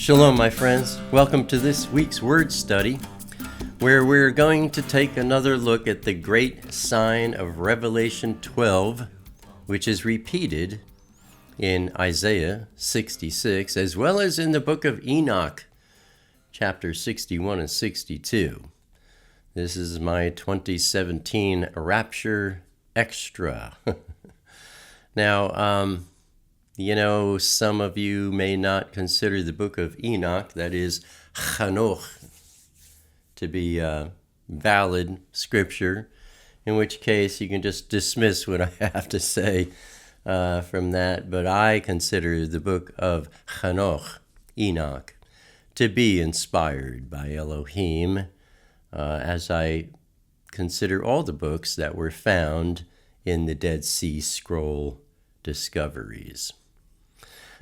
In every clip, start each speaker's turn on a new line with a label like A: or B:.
A: Shalom, my friends. Welcome to this week's Word Study, where we're going to take another look at the great sign of Revelation 12, which is repeated in Isaiah 66, as well as in the book of Enoch, chapter 61 and 62. This is my 2017 Rapture Extra. Now, some of you may not consider the book of Enoch, that is Enoch, to be valid scripture, in which case you can just dismiss what I have to say from that. But I consider the book of Enoch, to be inspired by Elohim, as I consider all the books that were found in the Dead Sea Scroll discoveries.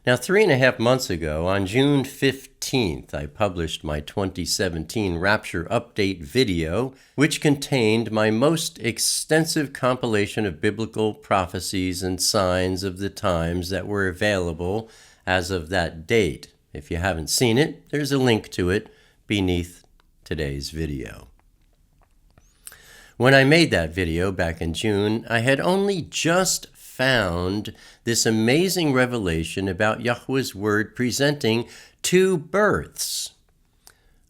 A: Now, 3.5 months ago, on June 15th, I published my 2017 Rapture Update video, which contained my most extensive compilation of biblical prophecies and signs of the times that were available as of that date. If you haven't seen it, there's a link to it beneath today's video. When I made that video back in June, I had only just found this amazing revelation about Yahweh's word presenting two births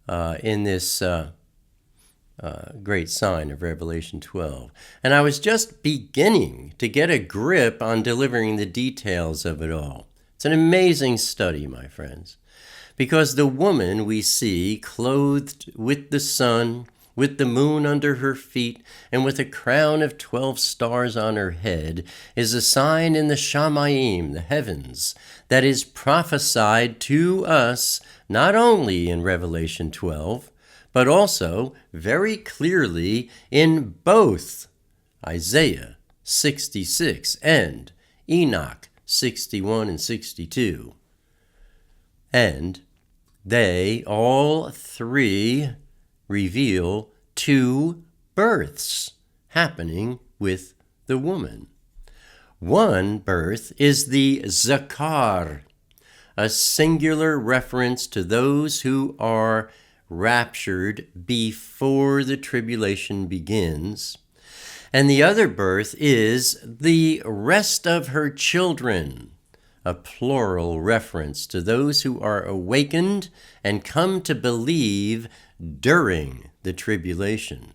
A: in this great sign of Revelation 12. And I was just beginning to get a grip on delivering the details of it all. It's an amazing study, my friends, because the woman we see clothed with the sun, with the moon under her feet, and with a crown of 12 stars on her head, is a sign in the Shamayim, the heavens, that is prophesied to us not only in Revelation 12, but also very clearly in both Isaiah 66 and Enoch 61 and 62. And they all three reveal two births happening with the woman. One birth is the Zakar, a singular reference to those who are raptured before the tribulation begins. And the other birth is the rest of her children, a plural reference to those who are awakened and come to believe during the tribulation.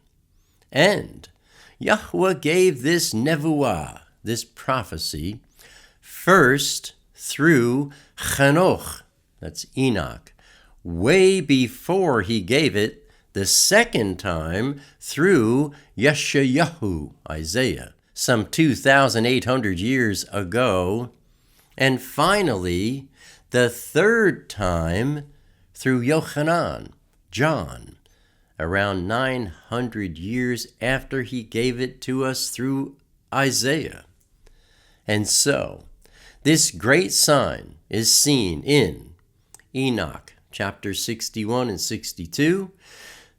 A: And Yahweh gave this nevuah, this prophecy, first through Enoch, that's Enoch, way before he gave it the second time through Yeshayahu, Isaiah, some 2,800 years ago, and finally the third time through Yochanan, John, around 900 years after he gave it to us through Isaiah. And so, this great sign is seen in Enoch chapter 61 and 62,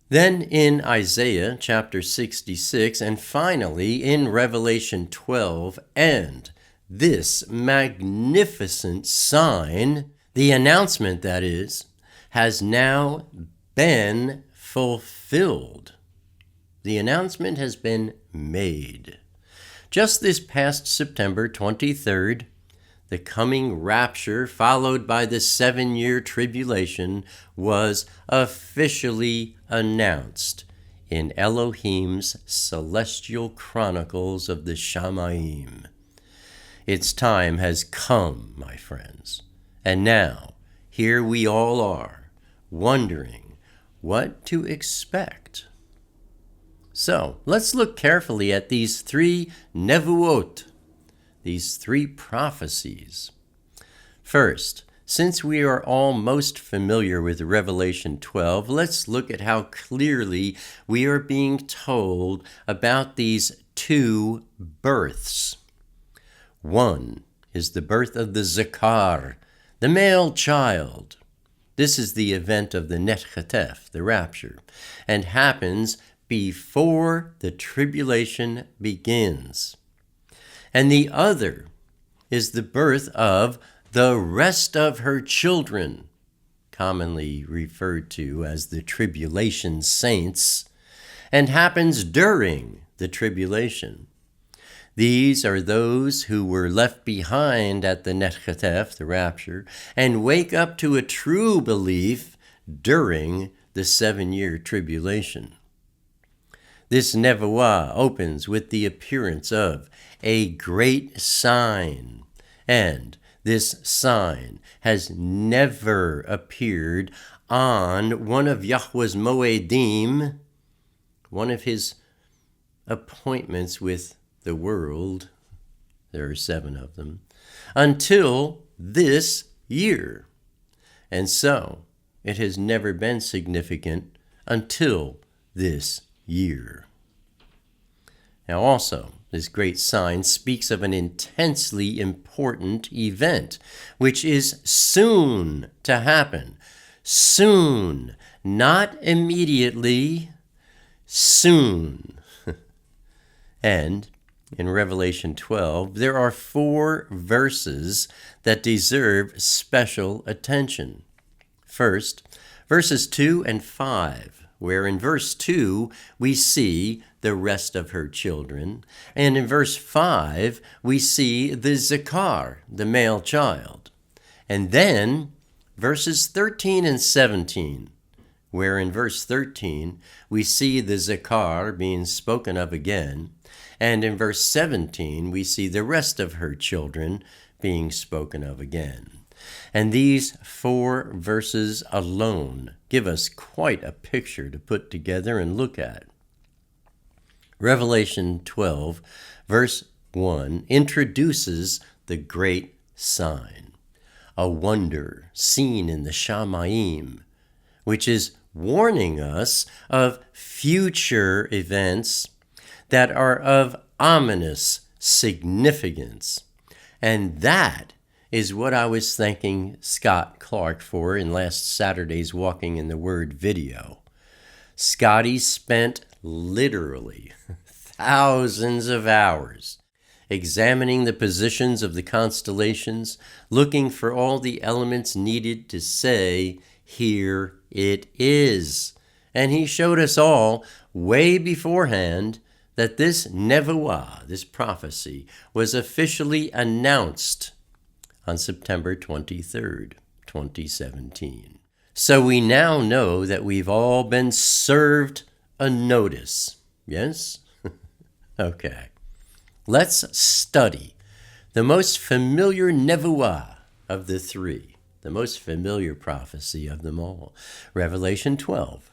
A: then in Isaiah chapter 66, and finally in Revelation 12, and this magnificent sign, the announcement that is, has now been fulfilled. The announcement has been made. Just this past September 23rd, the coming rapture, followed by the 7-year tribulation, was officially announced in Elohim's celestial chronicles of the Shamayim. Its time has come, my friends, and now here we all are, wondering what to expect. So, let's look carefully at these three nevuot, these three prophecies. First, since we are all most familiar with Revelation 12, let's look at how clearly we are being told about these two births. One is the birth of the Zakar, the male child. This is the event of the Net Chetef, the rapture, and happens before the tribulation begins. And the other is the birth of the rest of her children, commonly referred to as the tribulation saints, and happens during the tribulation. These are those who were left behind at the Nechatef, the rapture, and wake up to a true belief during the 7-year tribulation. This Nevuah opens with the appearance of a great sign, and this sign has never appeared on one of Yahweh's Moedim, one of his appointments with the world, there are 7 of them, until this year. And so it has never been significant until this year. Now also, this great sign speaks of an intensely important event, which is soon to happen. Soon, not immediately, soon. And in Revelation 12, there are 4 verses that deserve special attention. First, verses 2 and 5, where in verse 2 we see the rest of her children, and in verse 5 we see the Zakar, the male child. And then verses 13 and 17, where in verse 13 we see the Zakar being spoken of again, and in verse 17 we see the rest of her children being spoken of again. And these 4 verses alone give us quite a picture to put together and look at. Revelation 12, verse 1, introduces the great sign, a wonder seen in the Shamayim, which is warning us of future events that are of ominous significance. And that is what I was thanking Scott Clark for in last Saturday's Walking in the Word video. Scotty spent literally thousands of hours examining the positions of the constellations, looking for all the elements needed to say, here it is. And he showed us all way beforehand that this Nevuah, this prophecy, was officially announced on September 23rd, 2017. So we now know that we've all been served a notice. Yes? Okay. Let's study the most familiar Nevuah of the 3, the most familiar prophecy of them all, Revelation 12,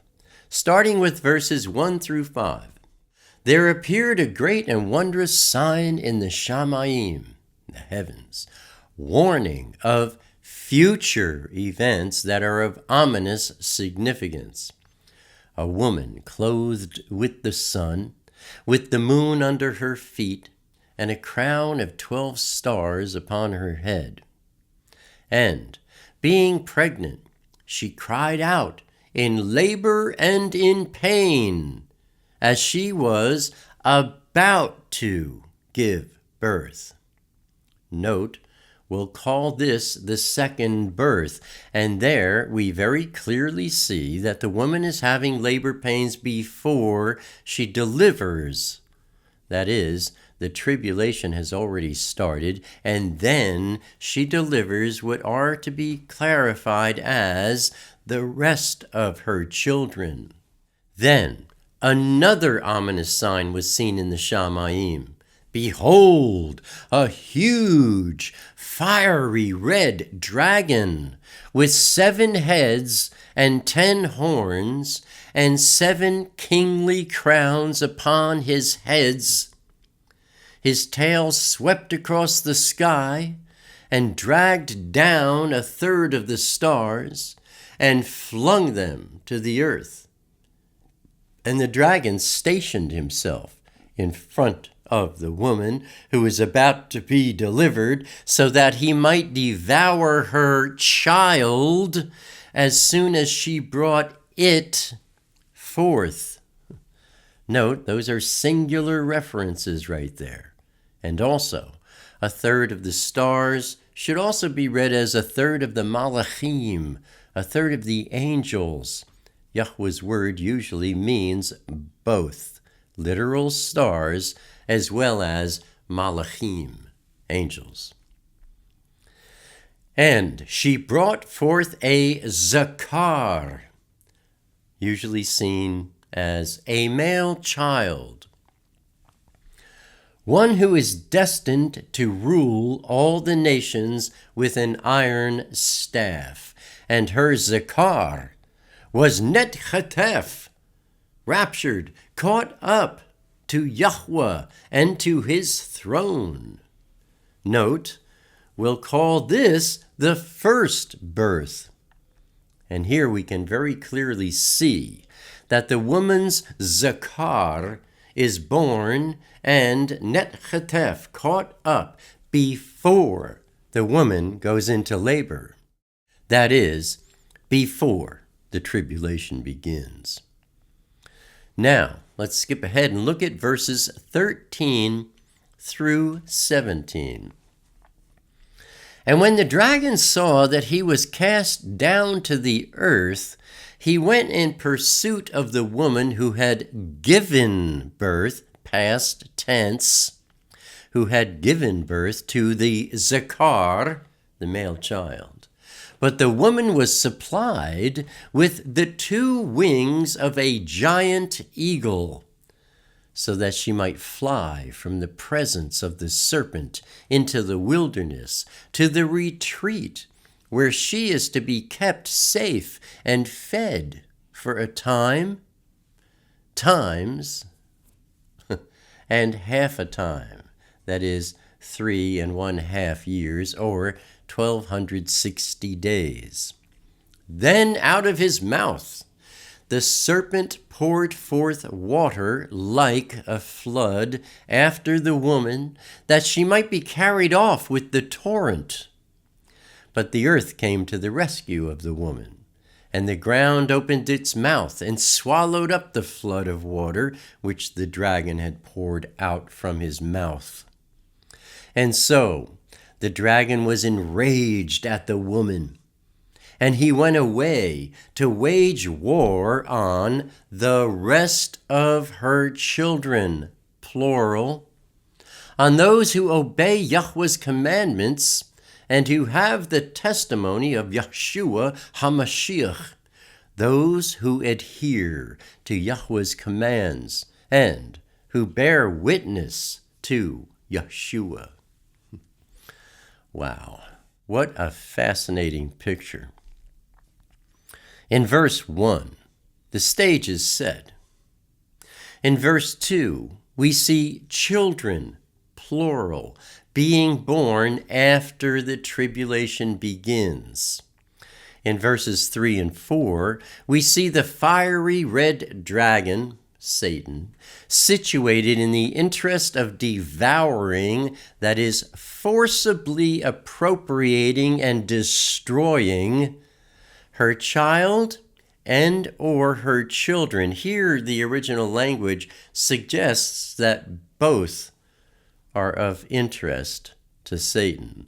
A: starting with verses 1 through 5. There appeared a great and wondrous sign in the Shamayim, the heavens, warning of future events that are of ominous significance. A woman clothed with the sun, with the moon under her feet, and a crown of 12 stars upon her head. And, being pregnant, she cried out in labor and in pain, as she was about to give birth. Note, we'll call this the second birth, and there we very clearly see that the woman is having labor pains before she delivers. That is, the tribulation has already started, and then she delivers what are to be clarified as the rest of her children. Then another ominous sign was seen in the Shamayim. Behold, a huge, fiery red dragon with 7 heads and 10 horns and 7 kingly crowns upon his heads. His tail swept across the sky and dragged down 1/3 of the stars and flung them to the earth. And the dragon stationed himself in front of the woman who was about to be delivered, so that he might devour her child as soon as she brought it forth. Note, those are singular references right there. And also, 1/3 of the stars should also be read as 1/3 of the Malachim, a third of the angels. Yahweh's word usually means both literal stars as well as malachim, angels. And she brought forth a zakar, usually seen as a male child, one who is destined to rule all the nations with an iron staff. And her zakar was netchatef, raptured, caught up to Yahweh and to his throne. Note, we'll call this the first birth. And here we can very clearly see that the woman's zakar is born and netchatef, caught up, before the woman goes into labor. That is, before the tribulation begins. Now, let's skip ahead and look at verses 13 through 17. And when the dragon saw that he was cast down to the earth, he went in pursuit of the woman who had given birth, past tense, who had given birth to the zakar, the male child. But the woman was supplied with the 2 wings of a giant eagle, so that she might fly from the presence of the serpent into the wilderness, to the retreat, where she is to be kept safe and fed for a time, times, and half a time, that is 3½ years, or 1260 days. Then out of his mouth the serpent poured forth water like a flood after the woman, that she might be carried off with the torrent. But the earth came to the rescue of the woman, and the ground opened its mouth and swallowed up the flood of water which the dragon had poured out from his mouth. And so the dragon was enraged at the woman, and he went away to wage war on the rest of her children, plural, on those who obey Yahweh's commandments and who have the testimony of Yeshua HaMashiach, those who adhere to Yahweh's commands and who bear witness to Yeshua. Wow, what a fascinating picture. In verse 1, the stage is set. In verse 2, we see children, plural, being born after the tribulation begins. In verses 3 and 4, we see the fiery red dragon, Satan, situated in the interest of devouring, that is, forcibly appropriating and destroying her child and or her children. Here, the original language suggests that both are of interest to Satan.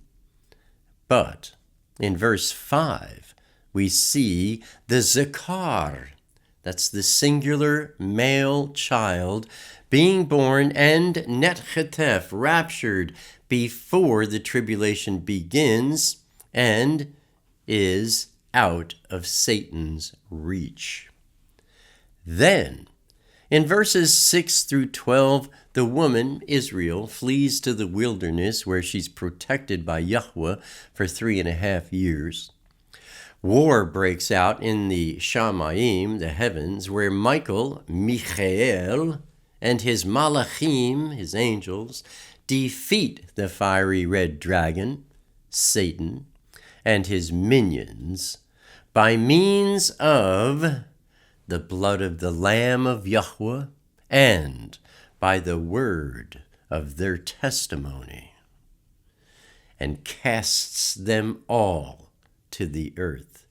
A: But in verse 5, we see the zakar, that's the singular male child, being born and netchatef, raptured, before the tribulation begins and is out of Satan's reach. Then, in verses 6 through 12, the woman, Israel, flees to the wilderness where she's protected by Yahweh for 3½ years. War breaks out in the Shamayim, the heavens, where Michael, Michael, and his malachim, his angels, defeat the fiery red dragon, Satan, and his minions by means of the blood of the Lamb of Yahweh and by the word of their testimony, and casts them all to the earth.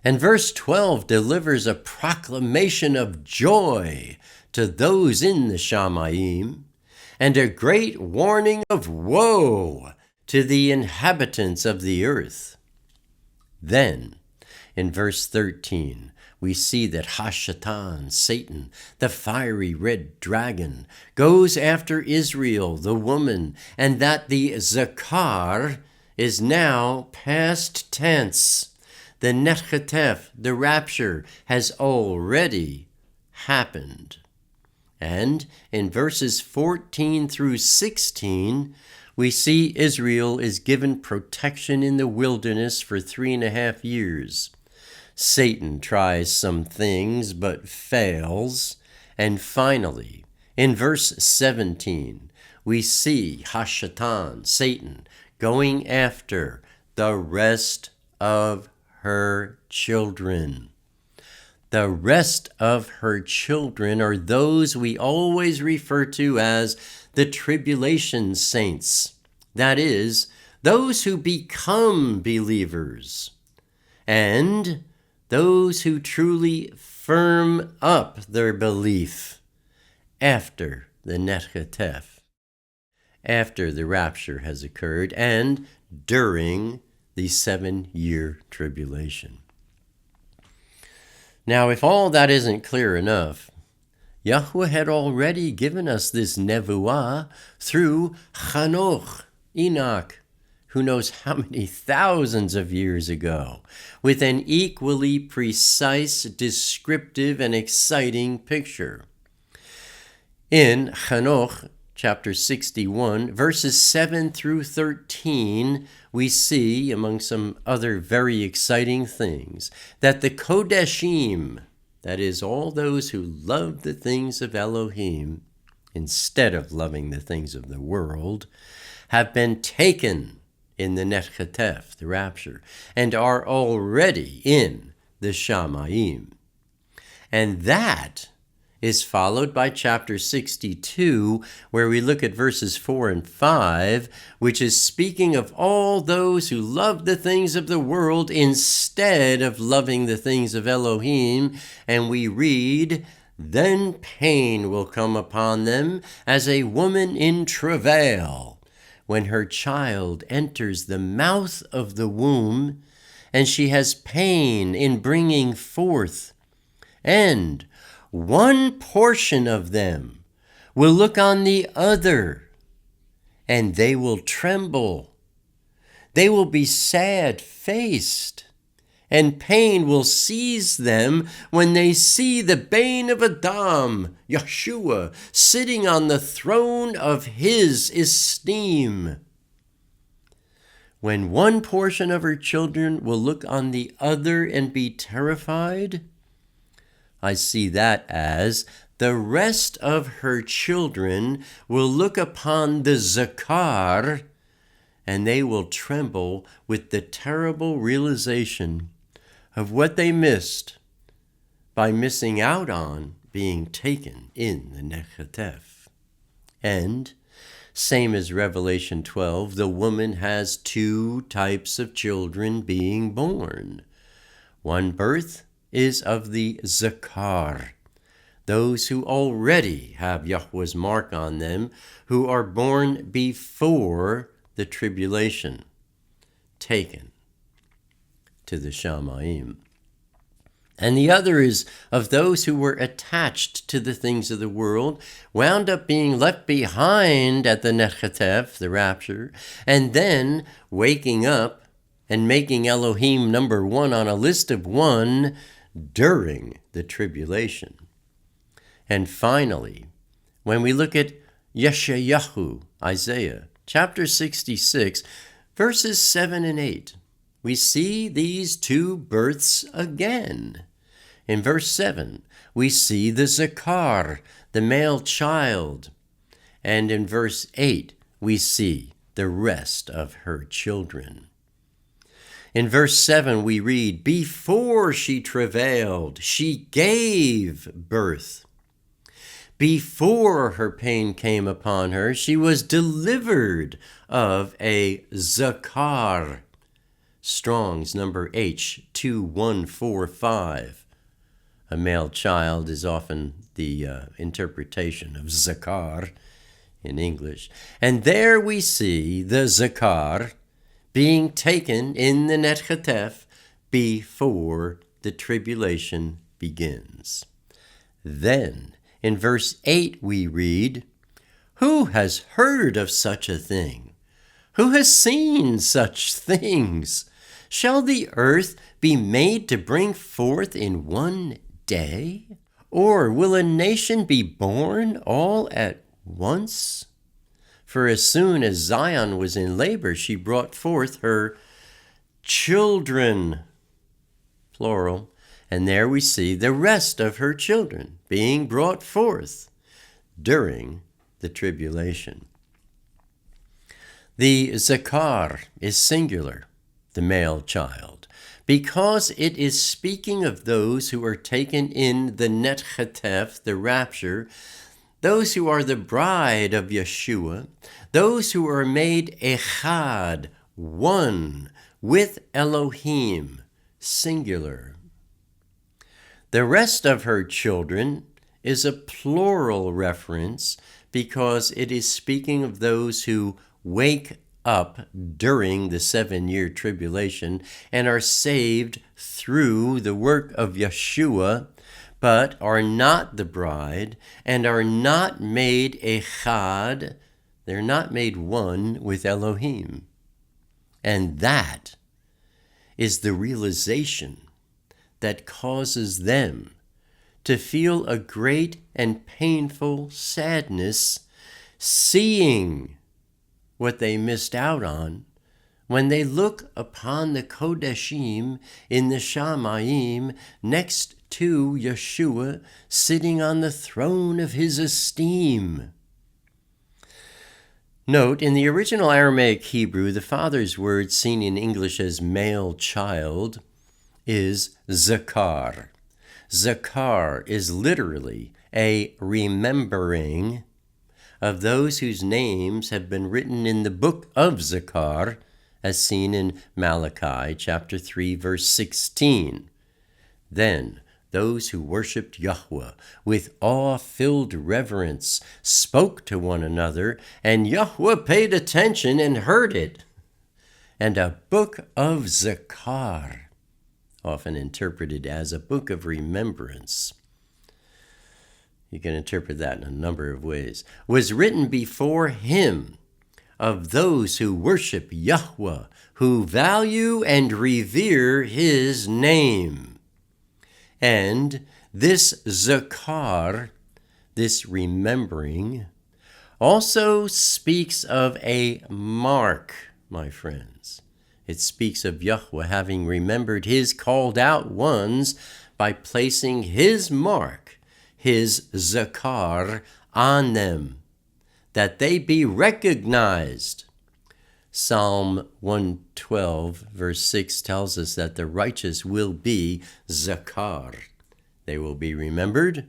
A: And verse 12 delivers a proclamation of joy to those in the Shamayim, and a great warning of woe to the inhabitants of the earth. Then, in verse 13, we see that Hashatan, Satan, the fiery red dragon, goes after Israel, the woman, and that the Zakar is now past tense. The Nechatef, the rapture, has already happened. And in verses 14 through 16, we see Israel is given protection in the wilderness for 3.5 years. Satan tries some things but fails. And finally, in verse 17, we see Hashatan, Satan, going after the rest of her children. The rest of her children are those we always refer to as the tribulation saints. That is, those who become believers, and those who truly firm up their belief after the Nechatef, after the rapture has occurred, and during the 7-year tribulation. Now, if all that isn't clear enough, Yahweh had already given us this nevuah through Enoch, who knows how many thousands of years ago, with an equally precise, descriptive, and exciting picture. In Enoch, chapter 61, verses 7 through 13, we see, among some other very exciting things, that the Kodeshim, that is, all those who love the things of Elohim instead of loving the things of the world, have been taken in the Nechatef, the rapture, and are already in the Shamayim. And that is followed by chapter 62, where we look at verses 4 and 5, which is speaking of all those who love the things of the world instead of loving the things of Elohim. And we read, "Then pain will come upon them as a woman in travail, when her child enters the mouth of the womb, and she has pain in bringing forth. And one portion of them will look on the other, and they will tremble. They will be sad-faced, and pain will seize them when they see the Bane of Adam, Yeshua, sitting on the throne of his esteem. When one portion of her children will look on the other and be terrified, I see that as the rest of her children will look upon the Zakar, and they will tremble with the terrible realization of what they missed by missing out on being taken in the Nechatef. And, same as Revelation 12, the woman has 2 types of children being born. One birth is of the Zakar, those who already have Yahweh's mark on them, who are born before the tribulation, taken to the Shamayim. And the other is of those who were attached to the things of the world, wound up being left behind at the Nechatef, the rapture, and then waking up and making Elohim number 1 on a list of 1 during the tribulation. And finally, when we look at Yeshayahu, Isaiah, chapter 66, verses 7 and 8, we see these 2 births again. In verse 7, we see the Zakar, the male child. And in verse 8, we see the rest of her children. In verse 7, we read, "Before she travailed, she gave birth. Before her pain came upon her, she was delivered of a Zakar." Strong's number H2145. A male child is often the interpretation of Zakar in English. And there we see the Zakar being taken in the Nechatef before the tribulation begins. Then, in verse 8 we read, "Who has heard of such a thing? Who has seen such things? Shall the earth be made to bring forth in one day? Or will a nation be born all at once? For as soon as Zion was in labor, she brought forth her children," plural, and there we see the rest of her children being brought forth during the tribulation. The zakar is singular, the male child, because it is speaking of those who are taken in the net chetef, the rapture, those who are the bride of Yeshua, those who are made echad, one, with Elohim, singular. The rest of her children is a plural reference because it is speaking of those who wake up during the 7-year tribulation and are saved through the work of Yeshua, but are not the bride and are not made echad. They're not made one with Elohim. And that is the realization that causes them to feel a great and painful sadness, seeing what they missed out on when they look upon the Kodeshim in the Shamayim next to Yeshua sitting on the throne of his esteem. Note, in the original Aramaic Hebrew, the father's word seen in English as male child is zakar. Zakar is literally a remembering of those whose names have been written in the book of Zakar, as seen in Malachi chapter 3, verse 16. Then those who worshipped Yahweh with awe-filled reverence spoke to one another, and Yahweh paid attention and heard it. And a book of Zakar, often interpreted as a book of remembrance, you can interpret that in a number of ways, was written before him of those who worship Yahweh, who value and revere his name. And this zakar, this remembering, also speaks of a mark, my friends. It speaks of Yahweh having remembered his called out ones by placing his mark, his zakar, on them, that they be recognized. Psalm 112, verse 6 tells us that the righteous will be zakar. They will be remembered,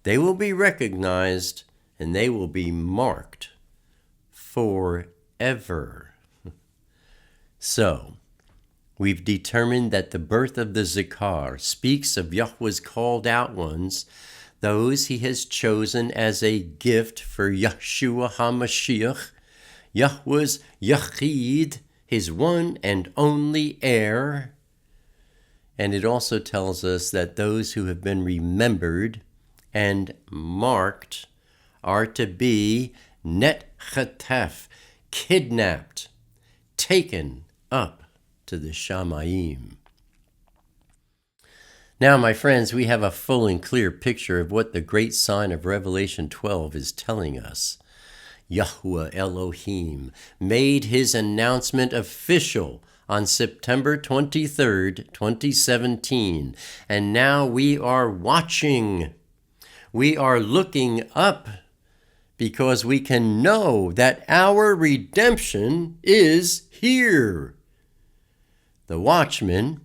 A: they will be recognized, and they will be marked forever. So, we've determined that the birth of the zakar speaks of Yahweh's called out ones, those he has chosen as a gift for Yeshua HaMashiach, Yahweh's Yachid, his one and only heir. And it also tells us that those who have been remembered and marked are to be net chetef, kidnapped, taken up to the Shamayim. Now, my friends, we have a full and clear picture of what the great sign of Revelation 12 is telling us. Yahweh Elohim made his announcement official on September 23rd, 2017, and now we are watching. We are looking up because we can know that our redemption is here. The watchmen,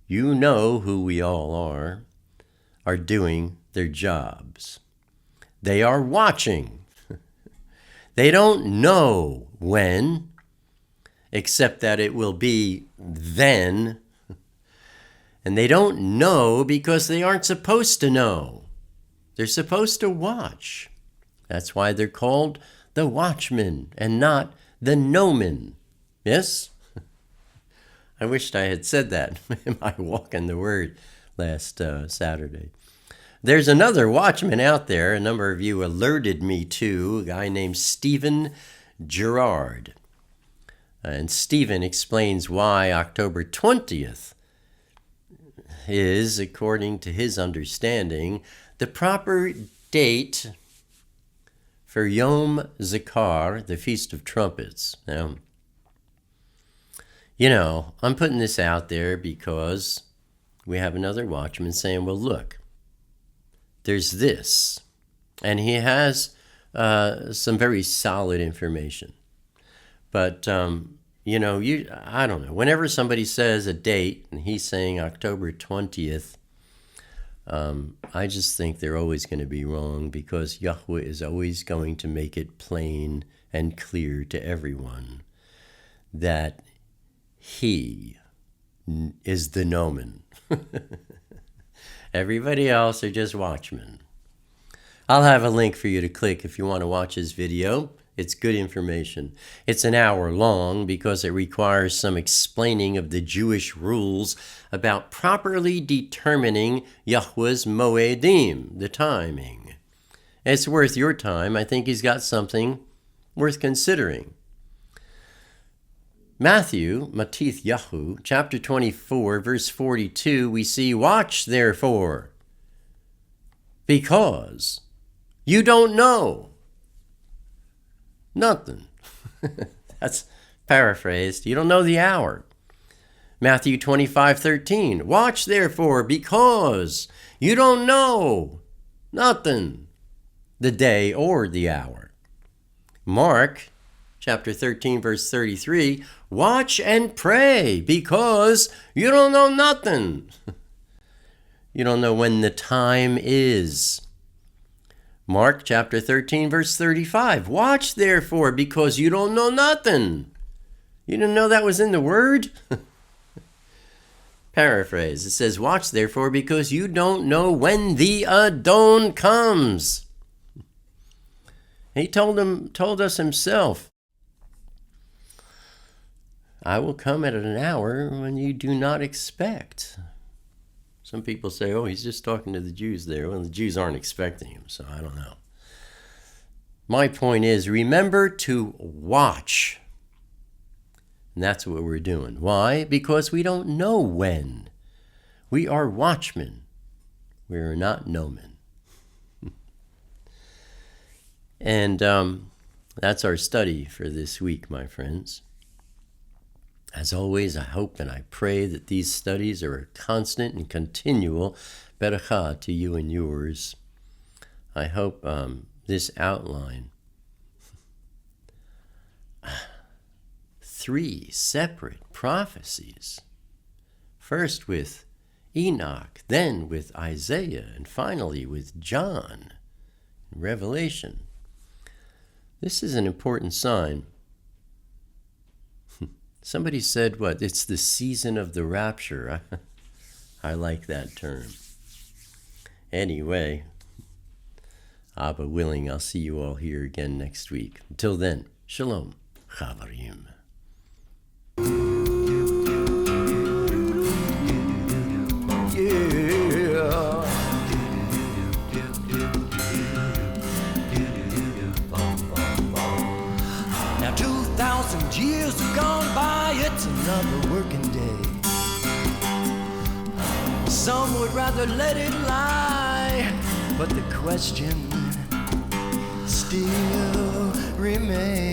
A: you know who we all are doing their jobs. They are watching. They don't know when, except that it will be then. And they don't know because they aren't supposed to know. They're supposed to watch. That's why they're called the watchmen and not the nomen. Yes? I wished I had said that in my walk in the Word last Saturday. There's another watchman out there, a number of you alerted me to, a guy named Stephen Jarrard. And Stephen explains why October 20th is, according to his understanding, the proper date for Yom Zakar, the Feast of Trumpets. Now, I'm putting this out there because we have another watchman saying, well, look, there's this. And he has some very solid information. But, I don't know. Whenever somebody says a date and he's saying October 20th, I just think they're always going to be wrong, because Yahweh is always going to make it plain and clear to everyone that he is the Nomen. Everybody else are just watchmen. I'll have a link for you to click if you want to watch his video. It's good information. It's an hour long because it requires some explaining of the Jewish rules about properly determining Yahweh's Moedim, the timing. It's worth your time. I think he's got something worth considering. Matith Yahu, chapter 24, verse 42, we see, watch therefore, because you don't know nothing. That's paraphrased. You don't know the hour. Matthew 25:13, watch therefore, because you don't know nothing, the day or the hour. Mark chapter 13, verse 33, watch and pray, because you don't know nothing. You don't know when the time is. Mark chapter 13, verse 35, watch therefore, because you don't know nothing. You didn't know that was in the Word? Paraphrase. It says, watch therefore, because you don't know when the Adon comes. He told us himself, I will come at an hour when you do not expect. Some people say, oh, he's just talking to the Jews there. Well, the Jews aren't expecting him, so I don't know. My point is, remember to watch. And that's what we're doing. Why? Because we don't know when. We are watchmen. We are not nomen. And that's our study for this week, my friends. As always, I hope and I pray that these studies are a constant and continual berakah to you and yours. I hope this outline, 3 separate prophecies, first with Enoch, then with Isaiah, and finally with John in Revelation. This is an important sign. Somebody said, what? It's the season of the rapture. I like that term. Anyway, Abba willing, I'll see you all here again next week. Until then, shalom, chavarim.
B: Now 2,000 years have gone by, it's another working day. Some would rather let it lie, but the question still remains.